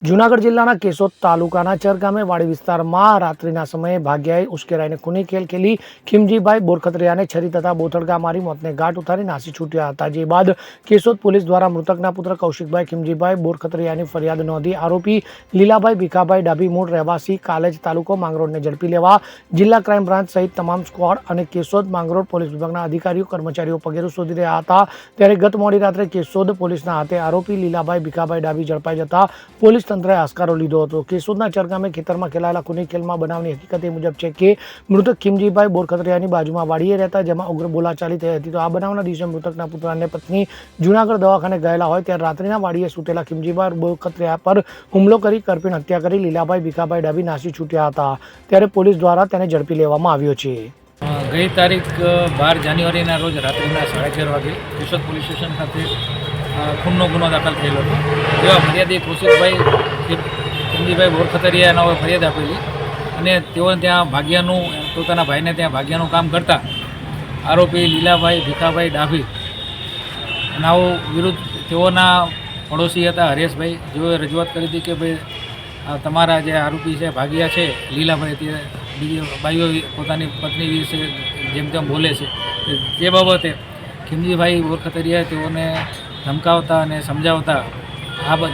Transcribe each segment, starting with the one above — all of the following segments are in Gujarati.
જૂનાગઢ જિલ્લાના કેશોદ તાલુકાના ચર ગામે વાડી વિસ્તારમાં રાત્રિના સમયે ભાગ્યાએ ઉશ્કેરાઈને ખૂની ખેલ ખેલી ખીમજીભાઈ બોરખતરિયાને છરી તથા બોથડકા મારી મોતને ઘાટ ઉતારી નાસી છૂટ્યા હતા। જે બાદ કેશોદ પોલીસ દ્વારા મૃતકના પુત્ર કૌશિકભાઈ ખીમજીભાઈ બોરખતરિયાની ફરિયાદ નોંધી આરોપી લીલાભાઈ ભીખાભાઈ ડાભી મૂળ રહેવાસી કાલેજ તાલુકો માંગરોળને ઝડપી લેવા જિલ્લા ક્રાઇમ બ્રાન્ચ સહિત તમામ સ્ક્વોડ અને કેશોદ માંગરોળ પોલીસ વિભાગના અધિકારીઓ કર્મચારીઓ પગેરું શોધી રહ્યા હતા। ત્યારે ગત મોડી રાત્રે કેશોદ પોલીસના હાથે આરોપી લીલાભાઈ ભીખાભાઈ ડાભી ઝડપાઈ જતા પોલીસ તંત્રએ આસ્કારો લીધો હતો। કેશોદના ચરગામે ખેતરમાં ખેલાયેલા ખૂની ખેલમાં બનાવની હકીકત એ મુજબ છે કે મૃતક ખીમજીભાઈ બોરખતરિયાની બાજુમાં વાડીએ રહેતા, જેમાં ઉગ્ર બોલાચાલી થઈ હતી। તો આ બનાવના દિવસે મૃતકના પુત્ર અને પત્ની જૂનાગઢ દવાખાને ગયેલા હોય ત્યારે રાત્રિના વાડીએ સૂતેલા ખીમજીભાઈ બોરખતરિયા પર હુમલો કરી કરપીણ હત્યા કરી લીલાભાઈ ભીખાભાઈ ડાભી નાસી છૂટ્યા હતા। ત્યારે પોલીસ દ્વારા તેને ઝડપી લેવામાં આવ્યો છે। ગઈ તારીખ 12 જાન્યુઆરીના રોજ રાત્રિના 11:30 વાગે કેશોદ પોલીસ સ્ટેશન ખાતે ખૂનનો ગુનો દાખલ થયેલો હતો। જેવા ફરિયાદી કૌશિકભાઈ ખીમજીભાઈ બોરખતરિયાનો ફરિયાદ આપેલી અને તેઓ ત્યાં ભાગ્યાનું પોતાના ભાઈને ત્યાં ભાગ્યાનું કામ કરતા આરોપી લીલાભાઈ ભીખાભાઈ ડાભી નાઓ વિરુદ્ધ તેઓના પડોશી હતા હરેશભાઈ, જેઓએ રજૂઆત કરી હતી કે ભાઈ તમારા જે આરોપી છે ભાગ્યા છે લીલાભાઈ, તે બીજી ભાઈઓ પોતાની પત્ની વિશે જેમ તેમ બોલે છે, તે બાબતે ખીમજીભાઈ બોરખતરિયાએ તેઓને ધમકાવતા અને સમજાવતા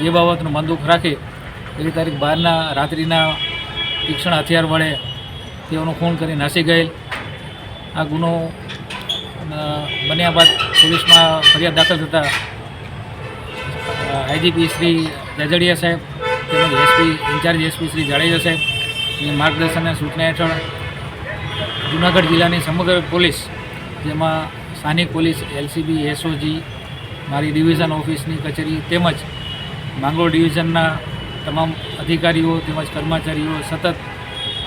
જે બાબતનું બંદૂક રાખી એવી તારીખ 12ના રાત્રિના તીક્ષ્ણ હથિયાર વડે તેઓનું ખૂન કરી નાસી ગયેલ। આ ગુનો બન્યા બાદ પોલીસમાં ફરિયાદ દાખલ થતાં આઈજીપી શ્રી જાજડિયા સાહેબ તેમજ SP incharge SP Shri Jadeja સાહેબની માર્ગદર્શન અને સૂચના હેઠળ જૂનાગઢ જિલ્લાની સમગ્ર પોલીસ, જેમાં સ્થાનિક પોલીસ, એલસીબી, એસઓજી, મારી ડિવિઝન ઓફિસની કચેરી તેમજ માંગરોળ ડિવિઝનના તમામ અધિકારીઓ તેમજ કર્મચારીઓ સતત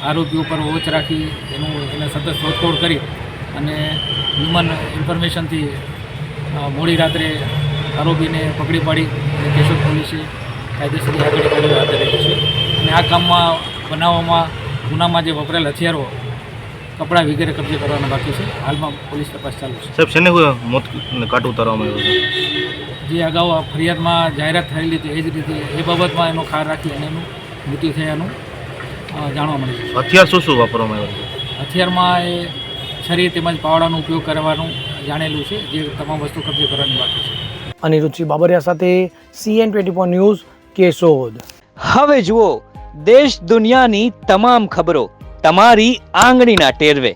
આરોપીઓ પર વોચ રાખી એને સતત શોધખોળ કરી અને હ્યુમન ઇન્ફોર્મેશનથી મોડી રાત્રે આરોપીને પકડી પાડી અને કેશોદ પોલીસે કાયદેસરની આગળની કાર્યવાહી હાથ ધરી છે। અને આ કામમાં બનાવવામાં ગુનામાં જે વપરાયેલ હથિયારો, કપડાં વગેરે કબજે કરવાના બાકી છે। હાલમાં પોલીસ તપાસ ચાલુ છે। સાહેબ, શેને મોત કાટ ઉતારવામાં આવ્યો છે? જે અગાઉ ફરિયાદમાં જાહેરાત થયેલી હતી એ જ રીતે એ બાબતમાં એનો ખાર રાખી અને એનું મૃત્યુ થયાનું જાણવા મળે છે। હથિયાર શું વાપરવામાં આવ્યું છે? હથિયારમાં એ છરી તેમજ પાવડાનો ઉપયોગ કરવાનું જાણેલું છે, જે તમામ વસ્તુ કબજે કરવાની બાકી છે। અનિરુચિ બાબરિયા સાથે CN24 ન્યૂઝ, કેશોદ। હવે જુઓ દેશ દુનિયાની તમામ ખબરો તમારી આંગળીના ટેરવે।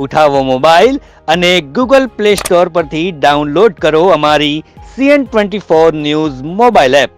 ઉઠાવો મોબાઈલ અને ગૂગલ પ્લે સ્ટોર પરથી ડાઉનલોડ કરો અમારી CN24 ન્યૂઝ મોબાઈલ એપ।